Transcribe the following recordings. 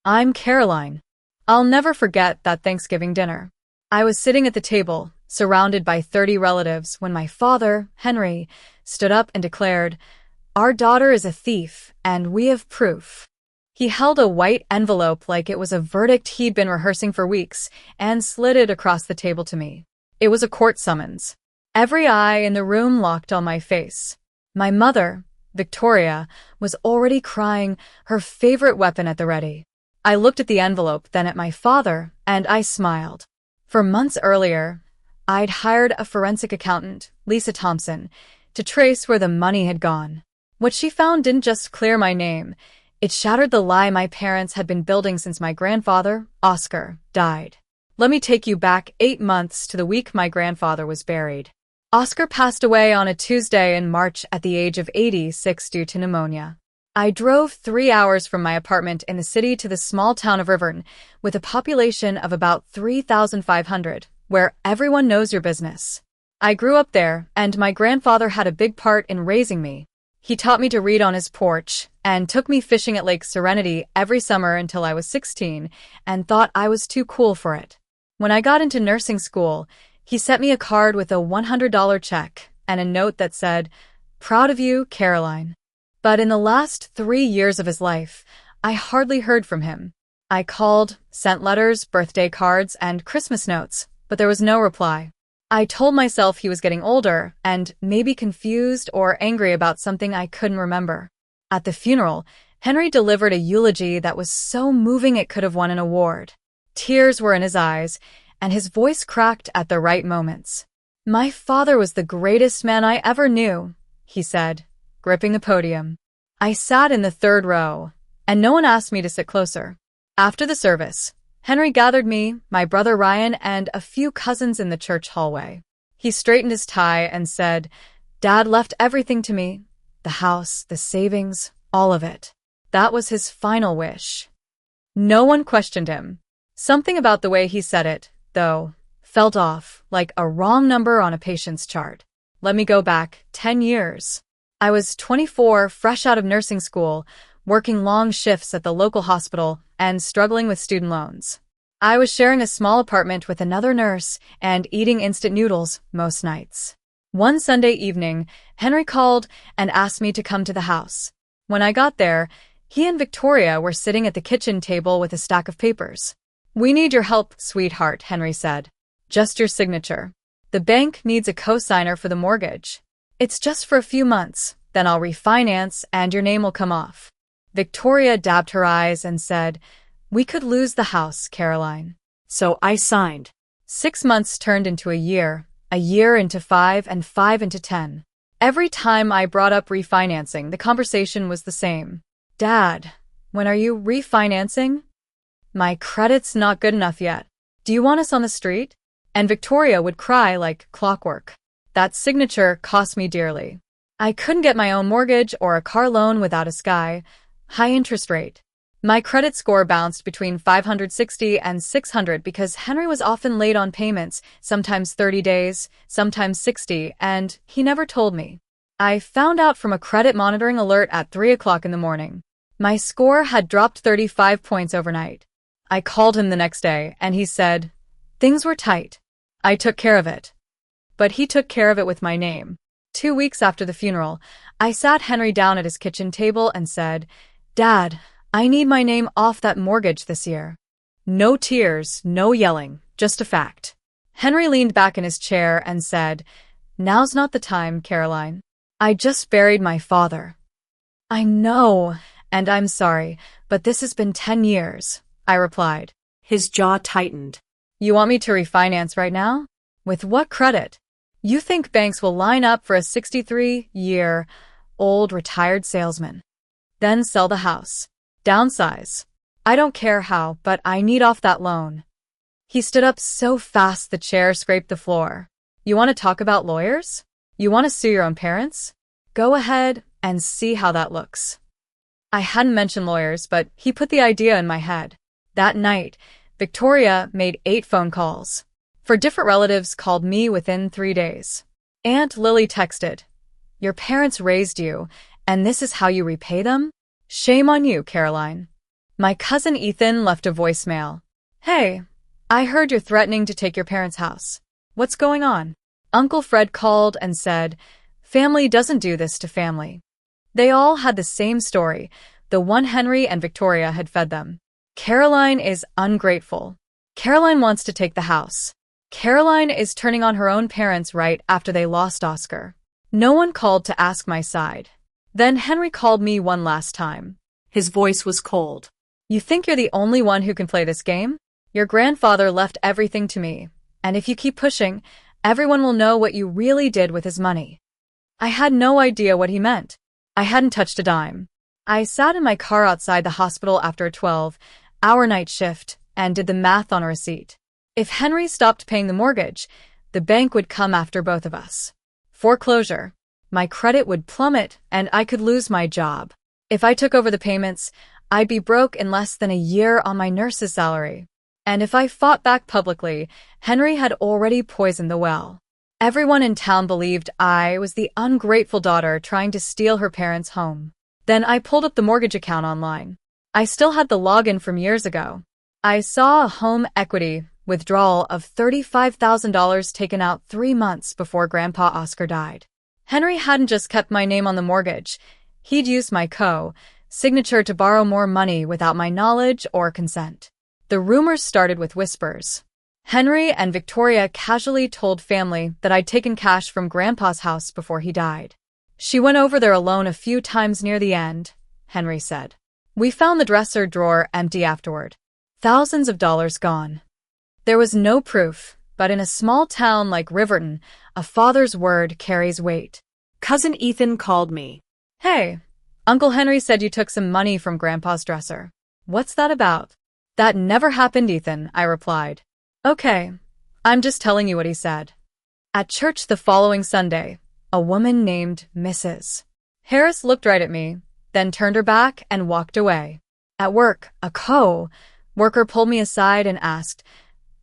I'm Caroline. I'll never forget that Thanksgiving dinner. I was sitting at the table, surrounded by 30 relatives, when my father, Henry, stood up and declared, "Our daughter is a thief, and we have proof." He held a white envelope like it was a verdict he'd been rehearsing for weeks and slid it across the table to me. It was a court summons. Every eye in the room locked on my face. My mother, Victoria, was already crying, her favorite weapon at the ready. I looked at the envelope, then at my father, and I smiled. For months earlier, I'd hired a forensic accountant, Lisa Thompson, to trace where the money had gone. What she found didn't just clear my name, it shattered the lie my parents had been building since my grandfather, Oscar, died. Let me take you back 8 months to the week my grandfather was buried. Oscar passed away on a Tuesday in March at the age of 86 due to pneumonia. I drove 3 hours from my apartment in the city to the small town of Riverne, with a population of about 3,500, where everyone knows your business. I grew up there, and my grandfather had a big part in raising me. He taught me to read on his porch, and took me fishing at Lake Serenity every summer until I was 16, and thought I was too cool for it. When I got into nursing school, he sent me a card with a $100 check and a note that said, "Proud of you, Caroline." But in the last 3 years of his life, I hardly heard from him. I called, sent letters, birthday cards, and Christmas notes, but there was no reply. I told myself he was getting older and maybe confused or angry about something I couldn't remember. At the funeral, Henry delivered a eulogy that was so moving it could have won an award. Tears were in his eyes, and his voice cracked at the right moments. "My father was the greatest man I ever knew," he said, gripping the podium. I sat in the third row, and no one asked me to sit closer. After the service, Henry gathered me, my brother Ryan, and a few cousins in the church hallway. He straightened his tie and said, "Dad left everything to me. The house, the savings, all of it." That was his final wish. No one questioned him. Something about the way he said it, though, felt off, like a wrong number on a patient's chart. Let me go back 10 years. I was 24, fresh out of nursing school, working long shifts at the local hospital and struggling with student loans. I was sharing a small apartment with another nurse and eating instant noodles most nights. One Sunday evening, Henry called and asked me to come to the house. When I got there, he and Victoria were sitting at the kitchen table with a stack of papers. "We need your help, sweetheart," Henry said. "Just your signature. The bank needs a co-signer for the mortgage. It's just for a few months, then I'll refinance and your name will come off." Victoria dabbed her eyes and said, "We could lose the house, Caroline." So I signed. 6 months turned into a year into 5, and 5 into 10. Every time I brought up refinancing, the conversation was the same. "Dad, when are you refinancing? My credit's not good enough yet. Do you want us on the street?" And Victoria would cry like clockwork. That signature cost me dearly. I couldn't get my own mortgage or a car loan without a high interest rate. My credit score bounced between 560 and 600 because Henry was often late on payments, sometimes 30 days, sometimes 60, and he never told me. I found out from a credit monitoring alert at 3 o'clock in the morning. My score had dropped 35 points overnight. I called him the next day, and he said, "Things were tight. I took care of it." But he took care of it with my name. 2 weeks after the funeral, I sat Henry down at his kitchen table and said, "Dad, I need my name off that mortgage this year." No tears, no yelling, just a fact. Henry leaned back in his chair and said, "Now's not the time, Caroline. I just buried my father." "I know, and I'm sorry, but this has been 10 years, I replied. His jaw tightened. "You want me to refinance right now? With what credit? You think banks will line up for a 63-year-old retired salesman? Then sell the house. Downsize. I don't care how, but I need off that loan." He stood up so fast the chair scraped the floor. "You want to talk about lawyers? You want to sue your own parents? Go ahead and see how that looks." I hadn't mentioned lawyers, but he put the idea in my head. That night, Victoria made 8 phone calls. 4 different relatives called me within 3 days. Aunt Lily texted, "Your parents raised you, and this is how you repay them? Shame on you, Caroline." My cousin Ethan left a voicemail. Hey, I heard you're threatening to take your parents' house. What's going on? Uncle Fred called and said, family doesn't do this to family. They all had the same story, the one Henry and Victoria had fed them. Caroline is ungrateful. Caroline wants to take the house. Caroline is turning on her own parents right after they lost Oscar. No one called to ask my side. Then Henry called me one last time. His voice was cold. You think you're the only one who can play this game? Your grandfather left everything to me, and if you keep pushing, everyone will know what you really did with his money. I had no idea what he meant. I hadn't touched a dime. I sat in my car outside the hospital after a 12-hour night shift and did the math on a receipt. If Henry stopped paying the mortgage, the bank would come after both of us. Foreclosure. My credit would plummet and I could lose my job. If I took over the payments, I'd be broke in less than a year on my nurse's salary. And if I fought back publicly, Henry had already poisoned the well. Everyone in town believed I was the ungrateful daughter trying to steal her parents' home. Then I pulled up the mortgage account online. I still had the login from years ago. I saw a home equity withdrawal of $35,000 taken out 3 months before Grandpa Oscar died. Henry hadn't just kept my name on the mortgage. He'd used my signature to borrow more money without my knowledge or consent. The rumors started with whispers. Henry and Victoria casually told family that I'd taken cash from Grandpa's house before he died. She went over there alone a few times near the end, Henry said. We found the dresser drawer empty afterward. Thousands of dollars gone. There was no proof, but in a small town like Riverton, a father's word carries weight. Cousin Ethan called me. Hey, Uncle Henry said you took some money from Grandpa's dresser. What's that about? That never happened, Ethan, I replied. Okay, I'm just telling you what he said. At church the following Sunday, a woman named Mrs. Harris looked right at me, then turned her back and walked away. At work, a co-worker pulled me aside and asked,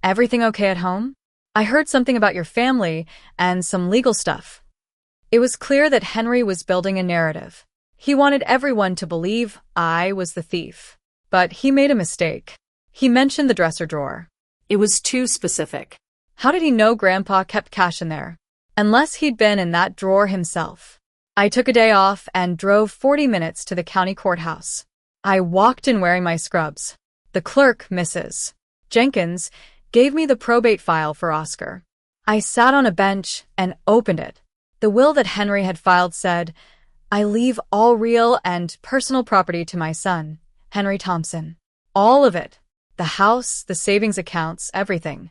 everything okay at home? I heard something about your family and some legal stuff. It was clear that Henry was building a narrative. He wanted everyone to believe I was the thief. But he made a mistake. He mentioned the dresser drawer. It was too specific. How did he know Grandpa kept cash in there? Unless he'd been in that drawer himself. I took a day off and drove 40 minutes to the county courthouse. I walked in wearing my scrubs. The clerk, Mrs. Jenkins, gave me the probate file for Oscar. I sat on a bench and opened it. The will that Henry had filed said, I leave all real and personal property to my son, Henry Thompson. All of it. The house, the savings accounts, everything.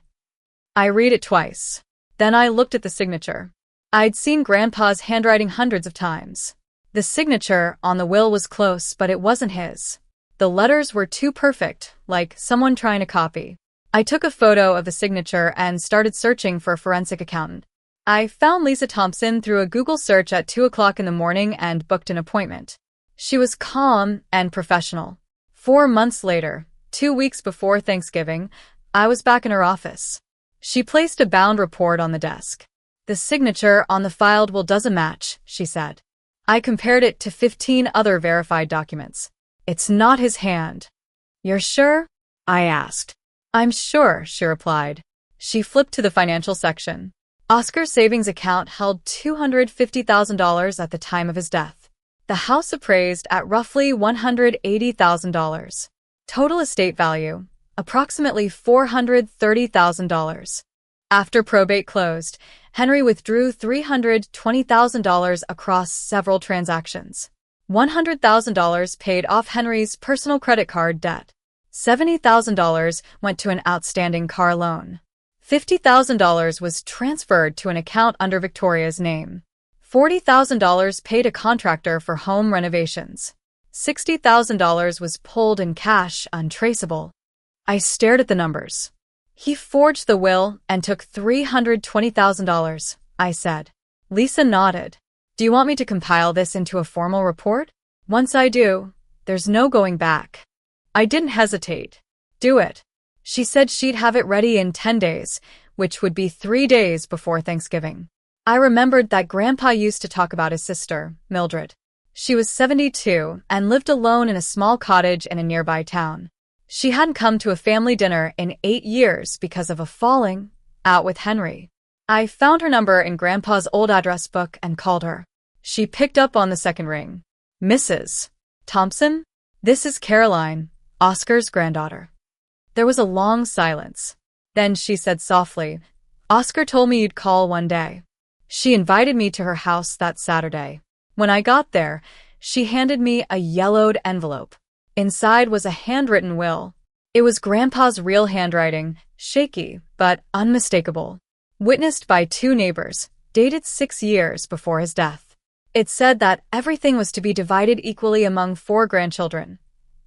I read it twice. Then I looked at the signature. I'd seen Grandpa's handwriting hundreds of times. The signature on the will was close, but it wasn't his. The letters were too perfect, like someone trying to copy. I took a photo of the signature and started searching for a forensic accountant. I found Lisa Thompson through a Google search at 2 o'clock in the morning and booked an appointment. She was calm and professional. 4 months later, 2 weeks before Thanksgiving, I was back in her office. She placed a bound report on the desk. The signature on the filed will doesn't match, she said. I compared it to 15 other verified documents. It's not his hand. You're sure? I asked. I'm sure, she replied. She flipped to the financial section. Oscar's savings account held $250,000 at the time of his death. The house appraised at roughly $180,000. Total estate value, approximately $430,000. After probate closed, Henry withdrew $320,000 across several transactions. $100,000 paid off Henry's personal credit card debt. $70,000 went to an outstanding car loan. $50,000 was transferred to an account under Victoria's name. $40,000 paid a contractor for home renovations. $60,000 was pulled in cash untraceable. I stared at the numbers. He forged the will and took $320,000, I said. Lisa nodded. Do you want me to compile this into a formal report? Once I do, there's no going back. I didn't hesitate. Do it. She said she'd have it ready in 10 days, which would be 3 days before Thanksgiving. I remembered that Grandpa used to talk about his sister, Mildred. She was 72 and lived alone in a small cottage in a nearby town. She hadn't come to a family dinner in 8 years because of a falling out with Henry. I found her number in Grandpa's old address book and called her. She picked up on the second ring. "Mrs. Thompson? This is Caroline, Oscar's granddaughter." There was a long silence. Then she said softly, "Oscar told me you'd call one day." She invited me to her house that Saturday. When I got there, she handed me a yellowed envelope. Inside was a handwritten will. It was Grandpa's real handwriting, shaky but unmistakable. Witnessed by 2 neighbors, dated 6 years before his death. It said that everything was to be divided equally among 4 grandchildren: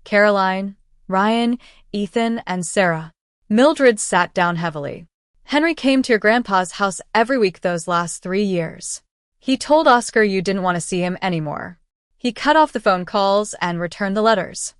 Caroline, Ryan, Ethan, and Sarah. Mildred sat down heavily. "Henry came to your grandpa's house every week those last 3 years. He told Oscar you didn't want to see him anymore. He cut off the phone calls and returned the letters."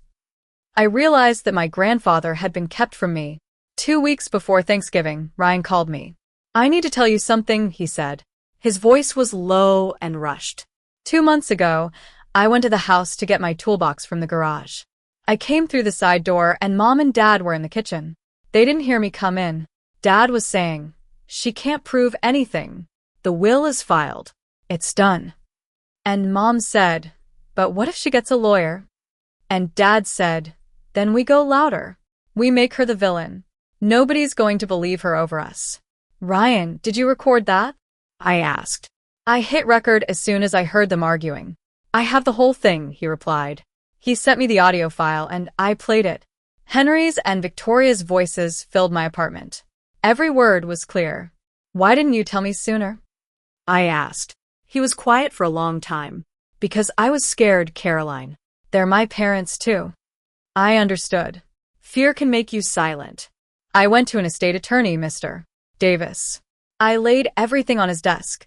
I realized that my grandfather had been kept from me. 2 weeks before Thanksgiving, Ryan called me. "I need to tell you something," he said. His voice was low and rushed. 2 months ago, I went to the house to get my toolbox from the garage. I came through the side door and Mom and Dad were in the kitchen. They didn't hear me come in. Dad was saying, "She can't prove anything. The will is filed. It's done." And Mom said, "But what if she gets a lawyer?" And Dad said, "Then we go louder. We make her the villain. Nobody's going to believe her over us." "Ryan, did you record that?" I asked. "I hit record as soon as I heard them arguing." "I have the whole thing," he replied. He sent me the audio file and I played it. Henry's and Victoria's voices filled my apartment. Every word was clear. "Why didn't you tell me sooner?" I asked. He was quiet for a long time. "Because I was scared, Caroline. They're my parents too." I understood. Fear can make you silent. I went to an estate attorney, Mr. Davis. I laid everything on his desk.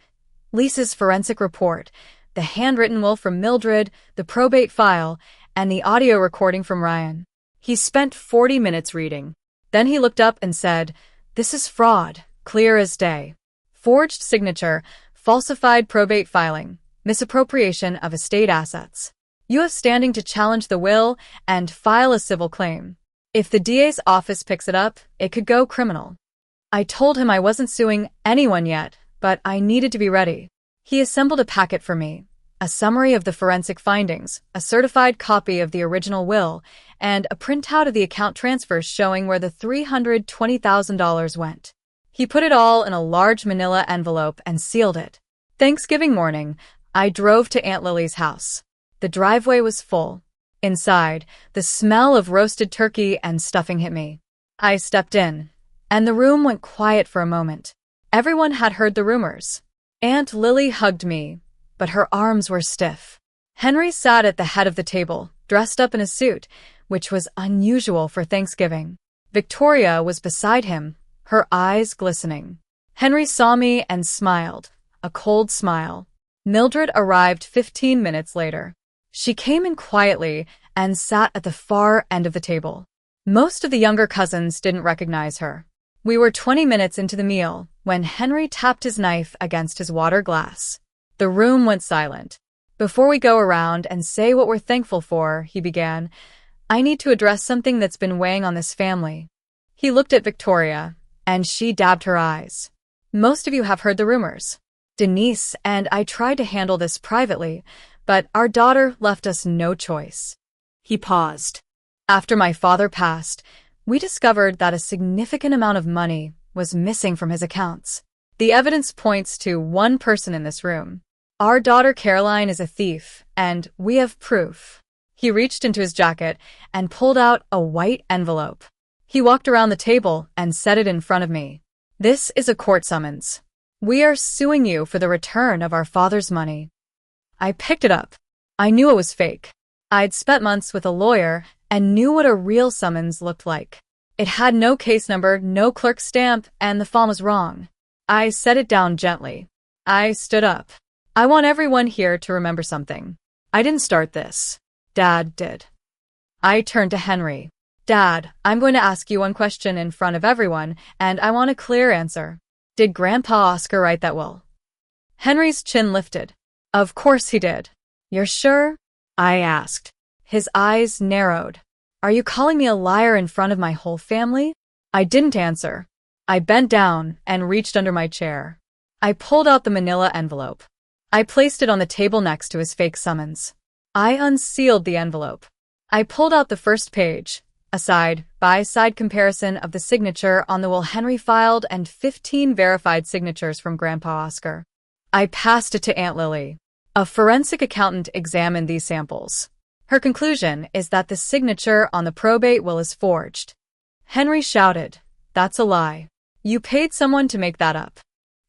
Lisa's forensic report, the handwritten will from Mildred, the probate file, and the audio recording from Ryan. He spent 40 minutes reading. Then he looked up and said, "This is fraud, clear as day. Forged signature, falsified probate filing, misappropriation of estate assets. You have standing to challenge the will and file a civil claim. If the DA's office picks it up, it could go criminal." I told him I wasn't suing anyone yet, but I needed to be ready. He assembled a packet for me, a summary of the forensic findings, a certified copy of the original will, and a printout of the account transfers showing where the $320,000 went. He put it all in a large manila envelope and sealed it. Thanksgiving morning, I drove to Aunt Lily's house. The driveway was full. Inside, the smell of roasted turkey and stuffing hit me. I stepped in, and the room went quiet for a moment. Everyone had heard the rumors. Aunt Lily hugged me, but her arms were stiff. Henry sat at the head of the table, dressed up in a suit, which was unusual for Thanksgiving. Victoria was beside him, her eyes glistening. Henry saw me and smiled, a cold smile. Mildred arrived 15 minutes later. She came in quietly and sat at the far end of the table. Most of the younger cousins didn't recognize her. We were 20 minutes into the meal when Henry tapped his knife against his water glass. The room went silent. "Before we go around and say what we're thankful for," he began, "I need to address something that's been weighing on this family." He looked at Victoria, and she dabbed her eyes. "Most of you have heard the rumors. Denise and I tried to handle this privately, but our daughter left us no choice." He paused. "After my father passed, we discovered that a significant amount of money was missing from his accounts. The evidence points to one person in this room. Our daughter Caroline is a thief, and we have proof." He reached into his jacket and pulled out a white envelope. He walked around the table and set it in front of me. "This is a court summons. We are suing you for the return of our father's money." I picked it up. I knew it was fake. I'd spent months with a lawyer and knew what a real summons looked like. It had no case number, no clerk stamp, and the font was wrong. I set it down gently. I stood up. "I want everyone here to remember something. I didn't start this. Dad did." I turned to Henry. "Dad, I'm going to ask you one question in front of everyone, and I want a clear answer. Did Grandpa Oscar write that will?" Henry's chin lifted. "Of course he did." You're sure? I asked. His eyes narrowed. Are you calling me a liar in front of my whole family? I didn't answer. I bent down and reached under my chair. I pulled out the manila envelope. I placed it on the table next to his fake summons. I unsealed the envelope. I pulled out the first page, a side-by-side comparison of the signature on the will Henry filed and 15 verified signatures from Grandpa Oscar. I passed it to Aunt Lily. A forensic accountant examined these samples. Her conclusion is that the signature on the probate will is forged. Henry shouted, "That's a lie. You paid someone to make that up."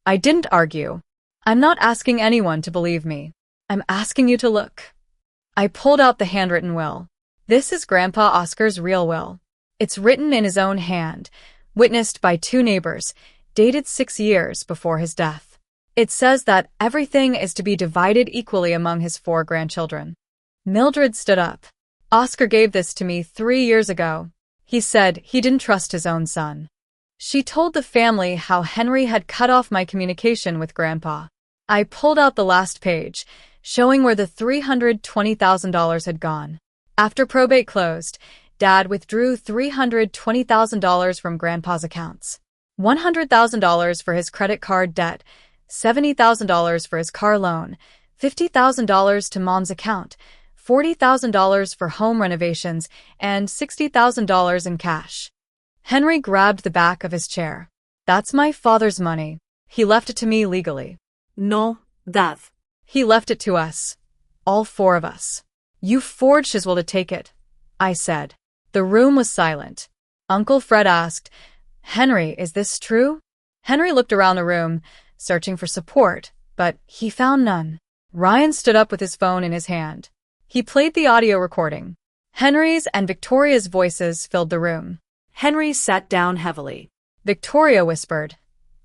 I didn't argue. I'm not asking anyone to believe me. I'm asking you to look. I pulled out the handwritten will. This is Grandpa Oscar's real will. It's written in his own hand, witnessed by 2 neighbors, dated 6 years before his death. It says that everything is to be divided equally among his 4 grandchildren. Mildred stood up. Oscar gave this to me 3 years ago. He said he didn't trust his own son. She told the family how Henry had cut off my communication with Grandpa. I pulled out the last page, showing where the $320,000 had gone. After probate closed, Dad withdrew $320,000 from Grandpa's accounts. $100,000 for his credit card debt, $70,000 for his car loan, $50,000 to Mom's account, $40,000 for home renovations, and $60,000 in cash. Henry grabbed the back of his chair. That's my father's money. He left it to me legally. No, Dad. He left it to us. All 4 of us. You forged his will to take it, I said. The room was silent. Uncle Fred asked, Henry, is this true? Henry looked around the room, searching for support, but he found none. Ryan stood up with his phone in his hand. He played the audio recording. Henry's and Victoria's voices filled the room. Henry sat down heavily. Victoria whispered,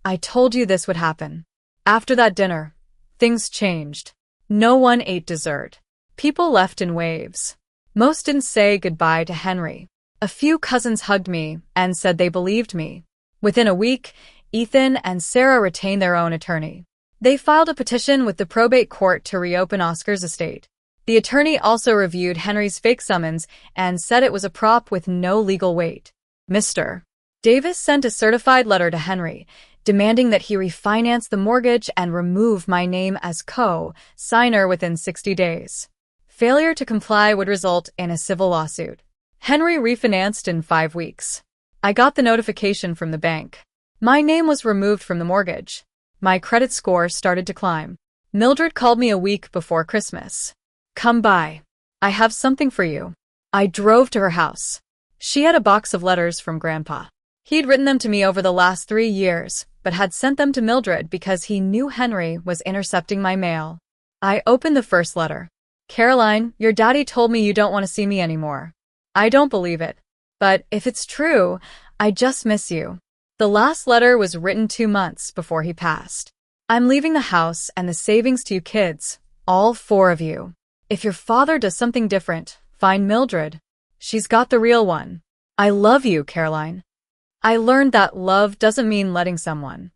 I told you this would happen. After that dinner, things changed. No one ate dessert. People left in waves. Most didn't say goodbye to Henry. A few cousins hugged me and said they believed me. Within a week, Ethan and Sarah retained their own attorney. They filed a petition with the probate court to reopen Oscar's estate. The attorney also reviewed Henry's fake summons and said it was a prop with no legal weight. Mr. Davis sent a certified letter to Henry, demanding that he refinance the mortgage and remove my name as co-signer within 60 days. Failure to comply would result in a civil lawsuit. Henry refinanced in 5 weeks. I got the notification from the bank. My name was removed from the mortgage. My credit score started to climb. Mildred called me a week before Christmas. Come by. I have something for you. I drove to her house. She had a box of letters from Grandpa. He'd written them to me over the last 3 years, but had sent them to Mildred because he knew Henry was intercepting my mail. I opened the first letter. Caroline, your daddy told me you don't want to see me anymore. I don't believe it. But if it's true, I just miss you. The last letter was written 2 months before he passed. I'm leaving the house and the savings to you kids, all 4 of you. If your father does something different, find Mildred. She's got the real one. I love you, Caroline. I learned that love doesn't mean letting someone